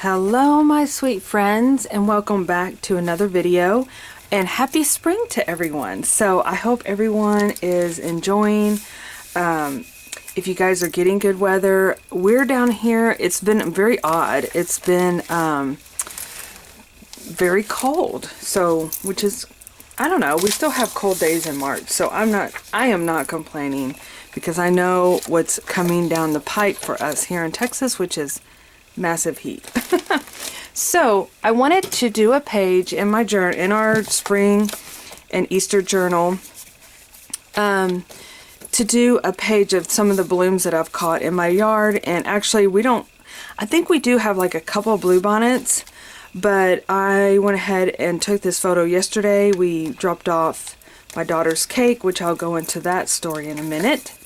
Hello my sweet friends, and welcome back to another video, and happy spring to everyone. So I hope everyone is enjoying. If you guys are getting good weather, we're down here, it's been very odd. It's been very cold, so which is, I don't know, we still have cold days in March, so I am not complaining, because I know what's coming down the pipe for us here in Texas, which is massive heat. So I wanted to do a page in my journal, in our spring and Easter journal, to do a page of some of the blooms that I've caught in my yard. And actually I think we do have like a couple of bluebonnets, but I went ahead and took this photo yesterday. We dropped off my daughter's cake, which I'll go into that story in a minute.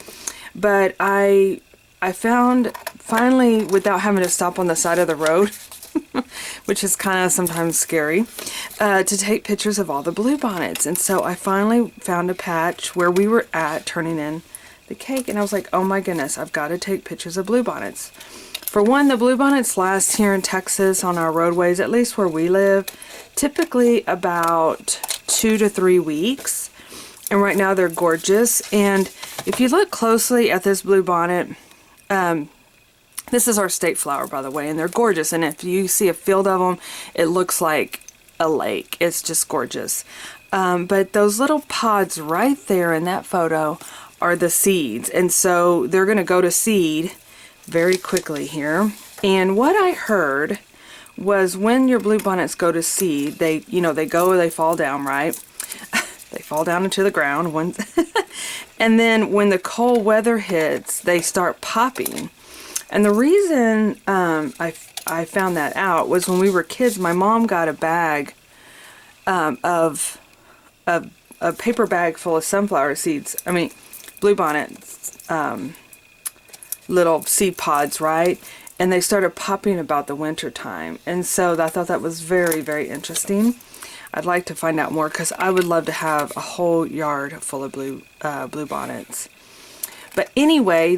But I found, finally, without having to stop on the side of the road, which is kind of sometimes scary, to take pictures of all the bluebonnets. And so I finally found a patch where we were at turning in the cake, and I was like, oh my goodness, I've got to take pictures of bluebonnets. For one, the bluebonnets last here in Texas on our roadways, at least where we live, typically about 2 to 3 weeks. And right now they're gorgeous. And if you look closely at this bluebonnet, this is our state flower, by the way, and they're gorgeous. And if you see a field of them, it looks like a lake. It's just gorgeous. But those little pods right there in that photo are the seeds. And so they're going to go to seed very quickly here. And what I heard was when your bluebonnets go to seed, they fall down, right? They fall down into the ground. And then when the cold weather hits, they start popping. And the reason I found that out was when we were kids, my mom got a bag of a paper bag full of sunflower seeds. I mean, bluebonnets, little seed pods, right? And they started popping about the winter time. And so I thought that was very, very interesting. I'd like to find out more, because I would love to have a whole yard full of bluebonnets. But anyway,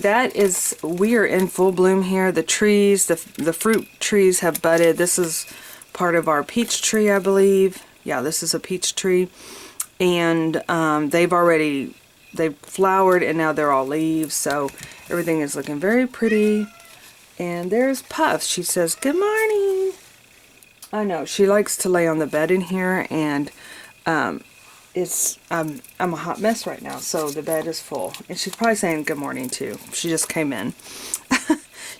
we are in full bloom here. The trees, the fruit trees have budded. This is part of our peach tree, I believe. Yeah, this is a peach tree. And they've flowered, and now they're all leaves. So everything is looking very pretty. And there's Puff. She says, good morning. I know, she likes to lay on the bed in here, and I'm a hot mess right now, so the bed is full. And she's probably saying good morning too. She just came in.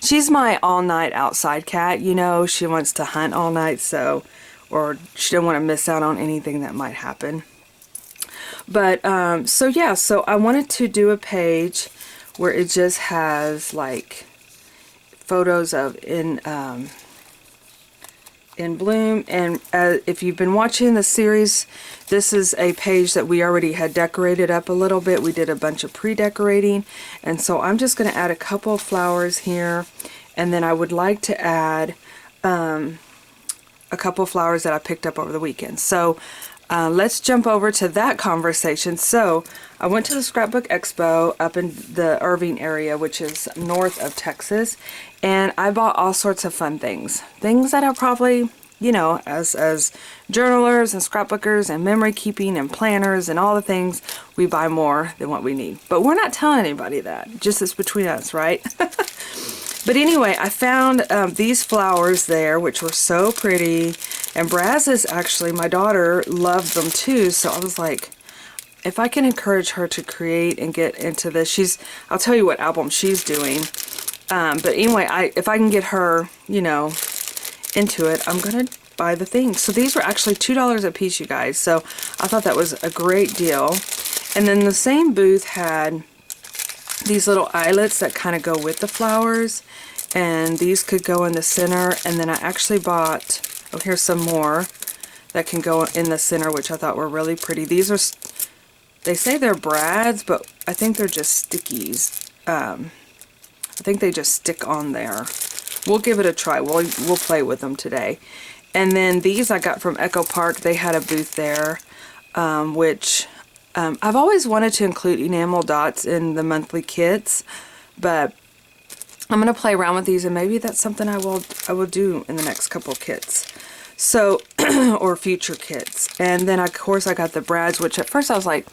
She's my all-night outside cat, you know. She wants to hunt all night, or she don't want to miss out on anything that might happen. But so yeah, so I wanted to do a page where it just has like photos of in bloom. And if you've been watching the series, this is a page that we already had decorated up a little bit. We did a bunch of pre-decorating, and so I'm just going to add a couple of flowers here, and then I would like to add a couple of flowers that I picked up over the weekend. So let's jump over to that conversation. So I went to the Scrapbook Expo up in the Irving area, which is north of Texas, and I bought all sorts of fun things that are probably, you know, as journalers and scrapbookers and memory keeping and planners and all the things, we buy more than what we need. But we're not telling anybody that, just it's between us, right? But anyway, I found these flowers there, which were so pretty. And Braz's, actually, my daughter loved them too. So I was like, if I can encourage her to create and get into this, I'll tell you what album she's doing. But anyway, if I can get her, you know, into it, I'm going to buy the things. So these were actually $2 a piece, you guys. So I thought that was a great deal. And then the same booth had these little eyelets that kind of go with the flowers. And these could go in the center. And then I actually bought, oh, here's some more that can go in the center, which I thought were really pretty. These are, they say they're brads, but I think they're just stickies. I think they just stick on there. We'll give it a try. We'll play with them today. And then these I got from Echo Park. They had a booth there, which I've always wanted to include enamel dots in the monthly kits, but I'm going to play around with these, and maybe that's something I will do in the next couple kits. So, or future kits. And then of course I got the brads, which at first I was like,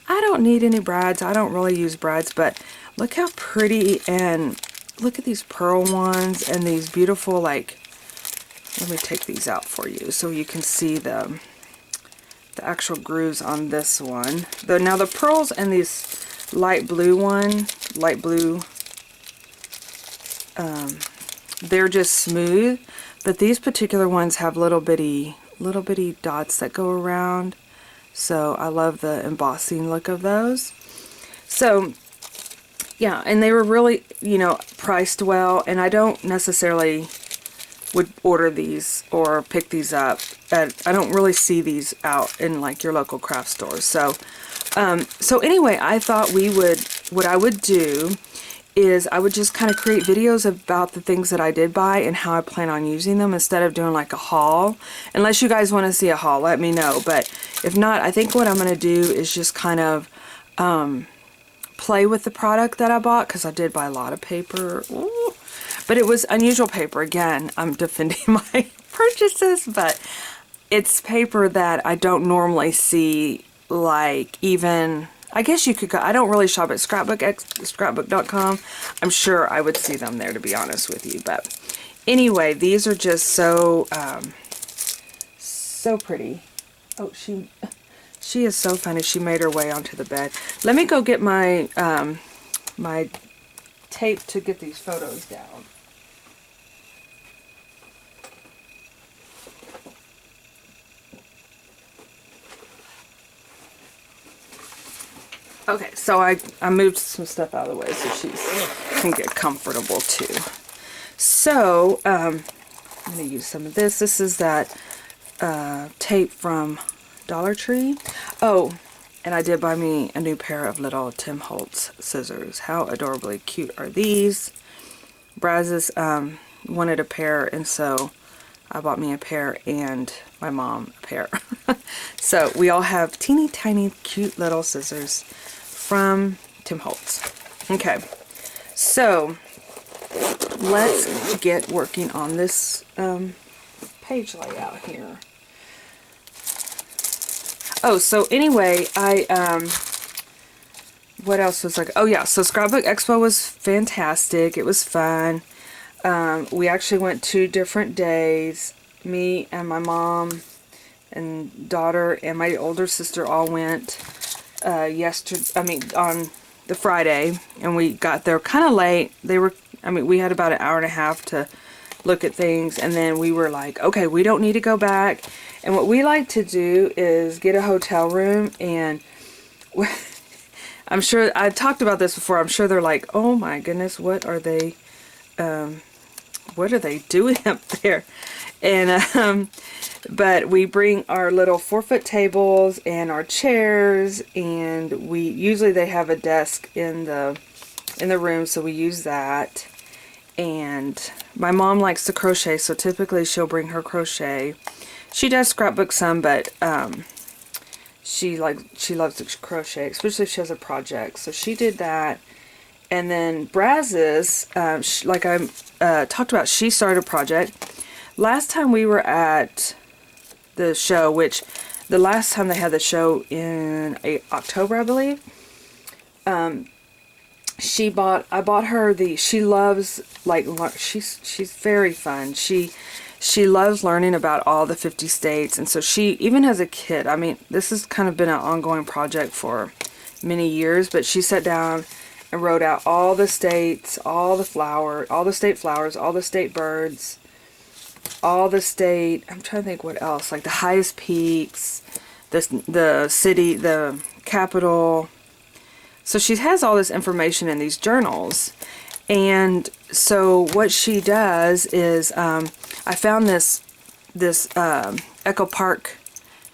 I don't need any brads. I don't really use brads, but look how pretty, and look at these pearl ones and these beautiful, like, let me take these out for you so you can see the actual grooves on this one. Now the pearls and these light blue, they're just smooth, but these particular ones have little bitty dots that go around. So I love the embossing look of those. So yeah, and they were really, you know, priced well, and I don't necessarily would order these or pick these up. I don't really see these out in like your local craft stores. So so anyway, I thought what I would do is I would just kind of create videos about the things that I did buy and how I plan on using them, instead of doing like a haul. Unless you guys want to see a haul, let me know. But if not, I think what I'm going to do is just kind of play with the product that I bought, because I did buy a lot of paper. Ooh. But it was unusual paper. Again, I'm defending my purchases, but it's paper that I don't normally see, like, even... I guess you could go, I don't really shop at Scrapbook.com. I'm sure I would see them there, to be honest with you. But anyway, these are just so, so pretty. Oh, she is so funny. She made her way onto the bed. Let me go get my, my tape to get these photos down. Okay, so I moved some stuff out of the way so she can get comfortable too. So, I'm going to use some of this. This is that tape from Dollar Tree. Oh, and I did buy me a new pair of little Tim Holtz scissors. How adorably cute are these? Brazos wanted a pair, and so I bought me a pair, and my mom a pair. So we all have teeny tiny cute little scissors from Tim Holtz. Okay, so let's get working on this page layout here. Oh, so anyway, what else was like? Oh yeah, so Scrapbook Expo was fantastic. It was fun. We actually went 2 different days. Me and my mom and daughter and my older sister all went on the Friday, and we got there kind of late. We had about an hour and a half to look at things, and then we were like, okay, we don't need to go back. And what we like to do is get a hotel room, and I'm sure I talked about this before. I'm sure they're like, oh my goodness, what are they doing up there? And but we bring our little 4-foot tables and our chairs, and usually they have a desk in the room, so we use that. And my mom likes to crochet, so typically she'll bring her crochet. She does scrapbook some, but she loves to crochet, especially if she has a project. So she did that. And then Brazos, like I talked about, she started a project. Last time we were at the show, which the last time they had the show in October, I believe. I bought her she loves, like, she's very fun. She loves learning about all the 50 states, and so she, even as a kid, I mean, this has kind of been an ongoing project for many years, but she sat down and wrote out all the states, all the state flowers, all the state birds, I'm trying to think what else, like the highest peaks, the city, the capital. So she has all this information in these journals. And so what she does is, I found this Echo Park.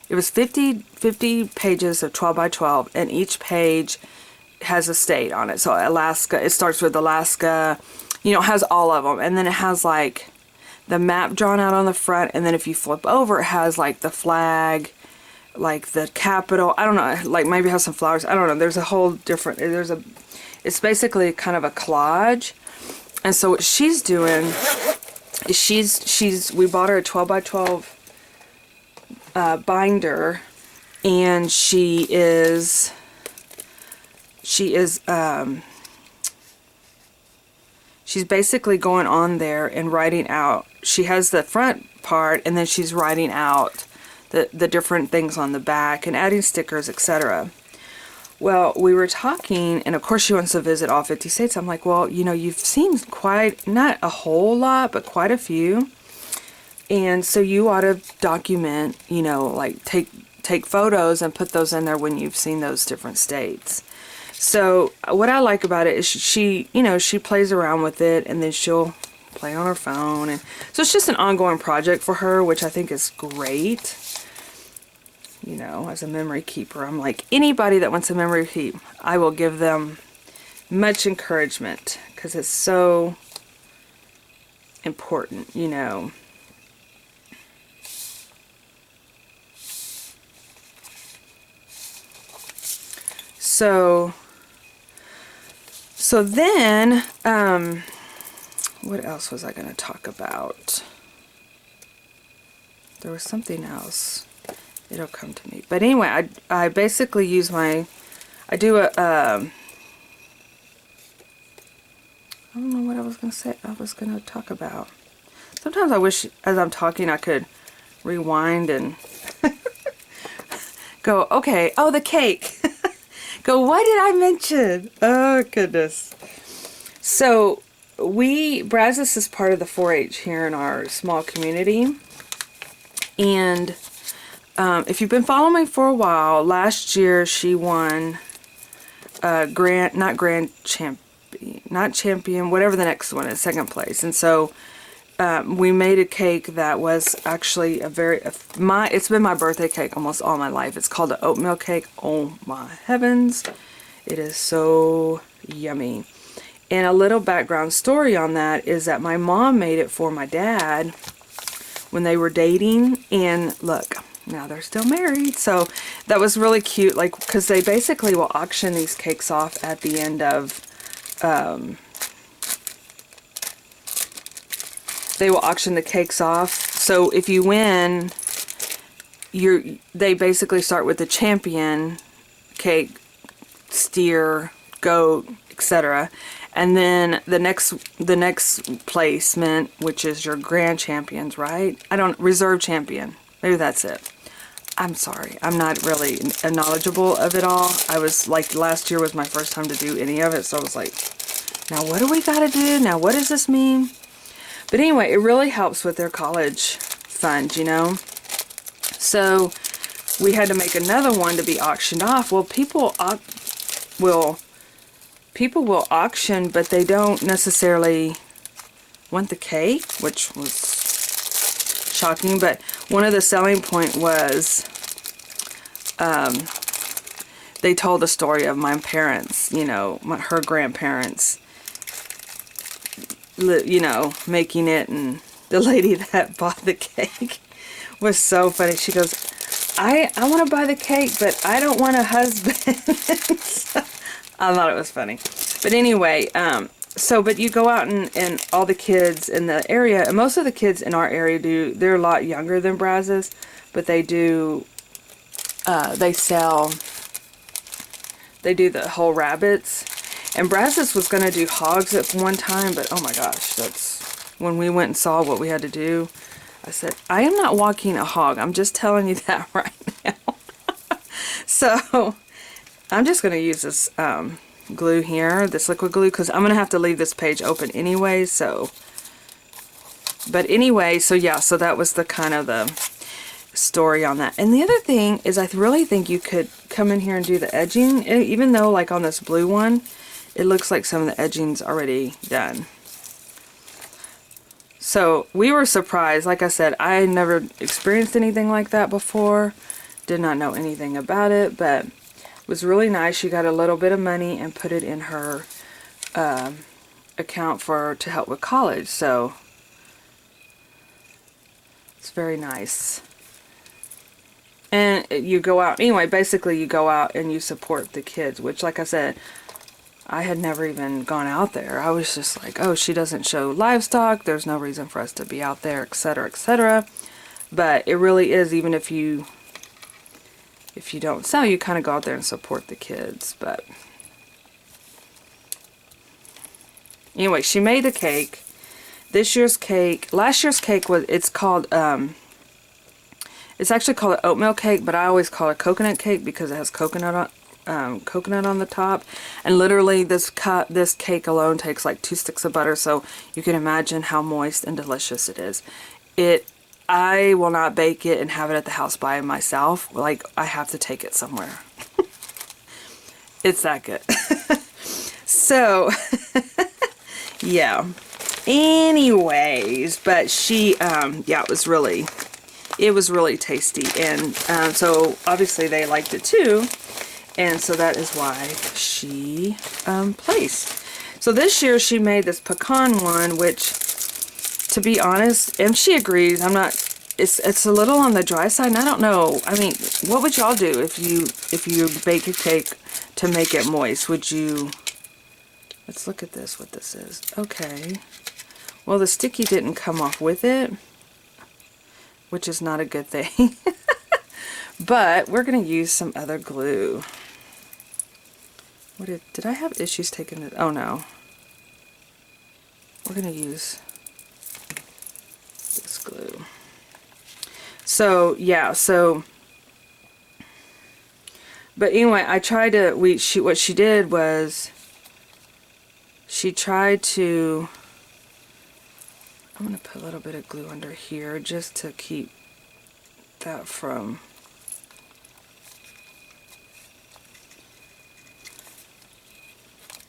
It was 50 pages of 12 by 12, and each page has a state on it. So Alaska, it starts with Alaska, it has all of them. And then it has like the map drawn out on the front, and then if you flip over, it has like the flag, like the capital. I don't know, like maybe it has some flowers. I don't know. There's a whole different, it's basically kind of a collage. And so what she's doing is we bought her a 12 by 12 binder, and she's basically going on there and writing out. She has the front part, and then she's writing out the different things on the back and adding stickers, etc. Well, we were talking, and of course she wants to visit all 50 states. I'm like, well, you know, you've seen quite, not a whole lot, but quite a few. And so you ought to document, you know, like take photos and put those in there when you've seen those different states. So what I like about it is she, you know, she plays around with it, and then she'll play on her phone. And so it's just an ongoing project for her, which I think is great. You know, as a memory keeper, I'm like, anybody that wants a memory keep, I will give them much encouragement, because it's so important, you know. So then, what else was I going to talk about? There was something else. It'll come to me. But anyway, I basically use I do a, I don't know what I was going to say. I was going to talk about. Sometimes I wish, as I'm talking, I could rewind and go, okay, oh, the cake. Go, what did I mention? Oh, goodness. So, Brazos is part of the 4-H here in our small community. And if you've been following me for a while, last year she won not champion, whatever the next one is, second place. And so we made a cake that was actually it's been my birthday cake almost all my life. It's called an oatmeal cake. Oh my heavens, it is so yummy. And a little background story on that is that my mom made it for my dad when they were dating, and look, now they're still married. So that was really cute, like, because they basically will auction these cakes off at the end of they will auction the cakes off. So if you win, they basically start with the champion cake, steer, goat, etc. And then the next placement, which is your grand champions, right? Reserve champion. Maybe that's it. I'm sorry. I'm not really knowledgeable of it all. I was like, last year was my first time to do any of it. So I was like, now what do we got to do? Now what does this mean? But anyway, it really helps with their college fund, you know. So we had to make another one to be auctioned off. Well, people will auction, but they don't necessarily want the cake, which was shocking. But one of the selling point was they told the story of my parents, you know, her grandparents, you know, making it, and the lady that bought the cake was so funny. She goes, I want to buy the cake, but I don't want a husband. I thought it was funny. But anyway, but you go out, and all the kids in the area, and most of the kids in our area they're a lot younger than Brazos, but they do the whole rabbits. And Brazos was going to do hogs at one time, but oh my gosh, that's when we went and saw what we had to do. I said, I am not walking a hog. I'm just telling you that right now. So I'm just going to use this glue here, this liquid glue, because I'm going to have to leave this page open anyway. So, but anyway, so yeah, so that was the kind of the story on that. And the other thing is, I really think you could come in here and do the edging, even though like on this blue one, it looks like some of the edging's already done. So we were surprised. Like I said, I had never experienced anything like that before. Did not know anything about it, but it was really nice. She got a little bit of money and put it in her account to help with college. So it's very nice. And you go out, anyway, basically you go out and you support the kids, which, like I said, I had never even gone out there. I was just like, oh, she doesn't show livestock. There's no reason for us to be out there, etc., etc. But it really is, even if you don't sell, you kind of go out there and support the kids. But anyway, she made the cake. This year's cake, last year's cake was, it's called, it's actually called an oatmeal cake, but I always call it a coconut cake because it has coconut on the top. And literally this cake alone takes like 2 sticks of butter, so you can imagine how moist and delicious it is. I will not bake it and have it at the house by myself. Like, I have to take it somewhere. It's that good. So, yeah. Anyways, but she, yeah, it was really tasty. And so, obviously, they liked it too. And so that is why she placed. So this year she made this pecan one, which, to be honest, and she agrees, it's a little on the dry side, and I don't know. I mean, what would y'all do if you bake a cake to make it moist? Would you, let's look at this, what this is. Okay. Well, the sticky didn't come off with it, which is not a good thing. But we're going to use some other glue. What did I have issues taking it? Oh no. We're going to use this glue. So, yeah, so, but anyway, I tried to, what she did was, she tried to, I'm going to put a little bit of glue under here just to keep that from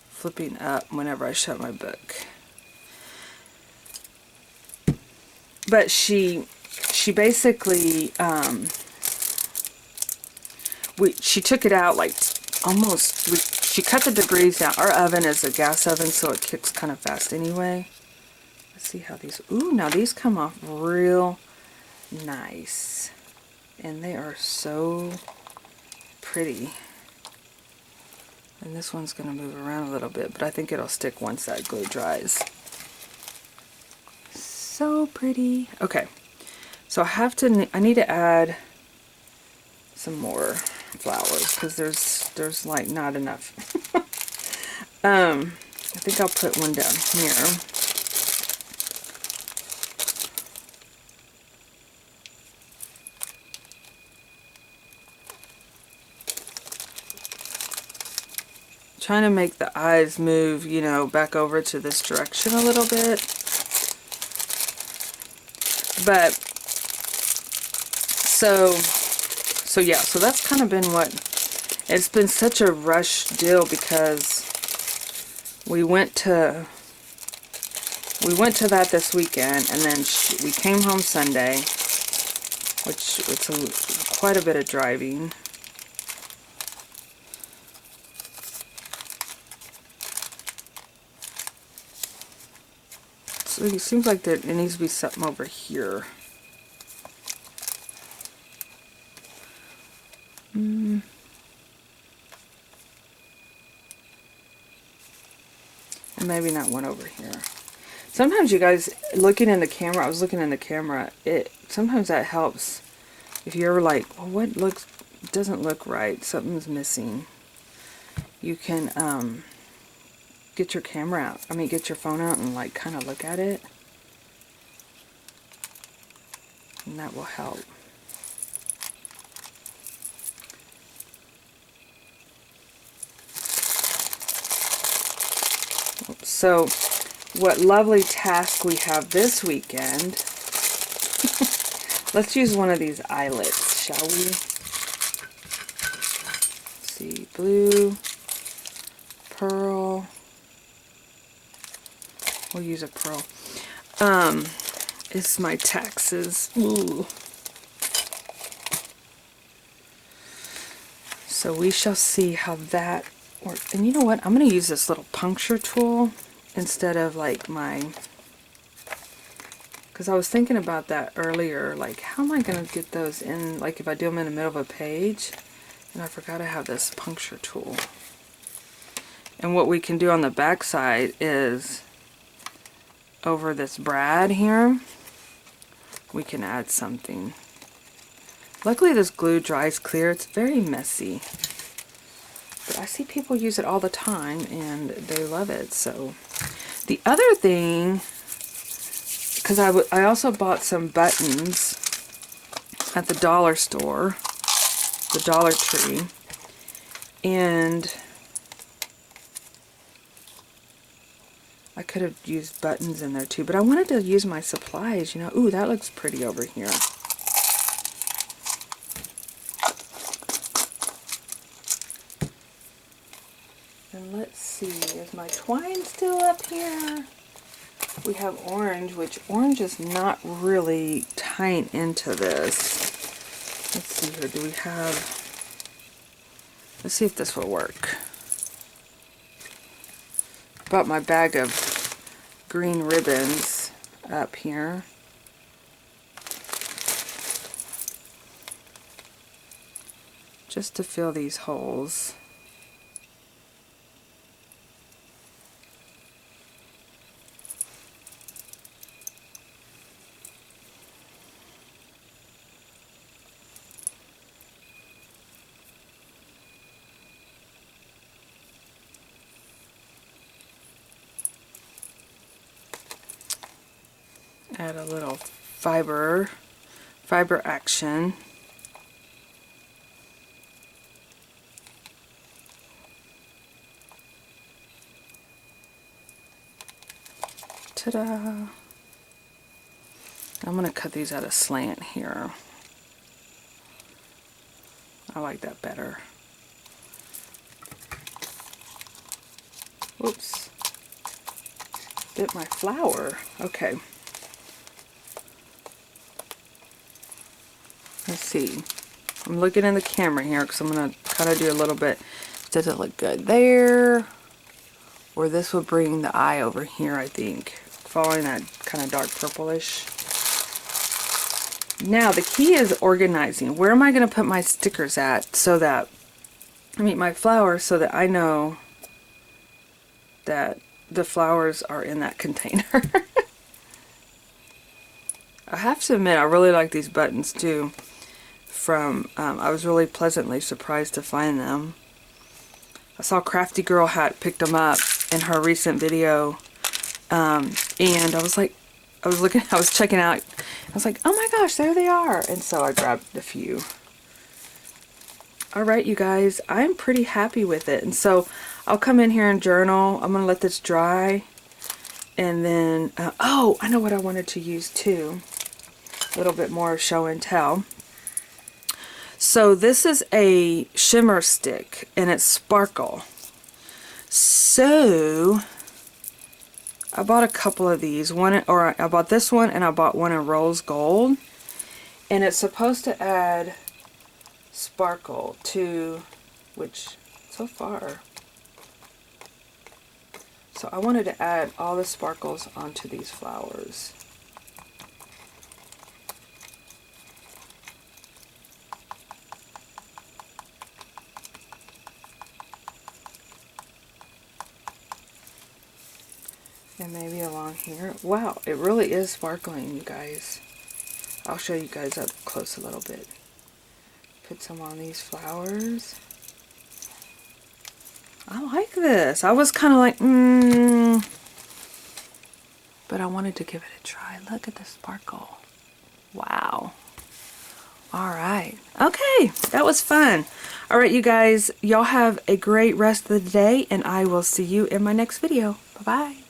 flipping up whenever I shut my book. But she basically, she took it out like almost, she cut the degrees down. Our oven is a gas oven, so it cooks kind of fast anyway. Let's see how these, ooh, now these come off real nice. And they are so pretty. And this one's going to move around a little bit, but I think it'll stick once that glue dries. So pretty. Okay, so I need to add some more flowers because there's like not enough. I think I'll put one down here. Trying to make the eyes move, you know, back over to this direction a little bit. But, so yeah, so that's kind of been what, it's been such a rush deal because we went to that this weekend, and then we came home Sunday, which it's quite a bit of driving. So it seems like that it needs to be something over here. And maybe not one over here. Sometimes you guys, looking in the camera, I was looking in the camera, sometimes that helps. If you're like, well, doesn't look right, something's missing. You can, get your camera out. I mean, get your phone out and like kind of look at it. And that will help. So, what lovely task we have this weekend. Let's use one of these eyelets, shall we? Let's see, blue, pearl. We'll use a pearl. It's my taxes. Ooh. So we shall see how that works. And you know what? I'm going to use this little puncture tool instead of like because I was thinking about that earlier. Like, how am I going to get those in? Like, if I do them in the middle of a page, and I forgot I have this puncture tool. And what we can do on the back side is over this brad here, we can add something. Luckily this glue dries clear. It's very messy, but I see people use it all the time and they love it. So the other thing, because I also bought some buttons at the dollar store, the Dollar Tree, and I could have used buttons in there too, but I wanted to use my supplies, you know. Ooh, that looks pretty over here. And let's see, is my twine still up here? We have orange, which orange is not really tying into this. Let's see here, do we have, let's see if this will work. Bought my bag of green ribbons up here. Just to fill these holes. Add a little fiber action. Ta-da! I'm going to cut these at a slant here. I like that better. Whoops. Bit my flower. Okay. Let's see. I'm looking in the camera here because I'm going to kind of do a little bit. Does it look good there? Or this will bring the eye over here, I think. Following that kind of dark purplish. Now, the key is organizing. Where am I going to put my stickers at so that, my flowers, so that I know that the flowers are in that container. I have to admit, I really like these buttons too. I was really pleasantly surprised to find them. I saw Crafty Girl had picked them up in her recent video, and I was checking out. I was like, oh my gosh, there they are! And so I grabbed a few. All right, you guys, I'm pretty happy with it, and so I'll come in here and journal. I'm gonna let this dry, and then oh, I know what I wanted to use too. A little bit more show and tell. So this is a shimmer stick and it's sparkle. So I bought a couple of these. I bought this one and I bought one in rose gold. And it's supposed to add sparkle to, which so far. So I wanted to add all the sparkles onto these flowers. And maybe along here. Wow, it really is sparkling, you guys. I'll show you guys up close a little bit. Put some on these flowers. I like this. I was kind of like, but I wanted to give it a try. Look at the sparkle. Wow. All right. Okay, that was fun. All right, you guys, y'all have a great rest of the day, and I will see you in my next video. Bye-bye.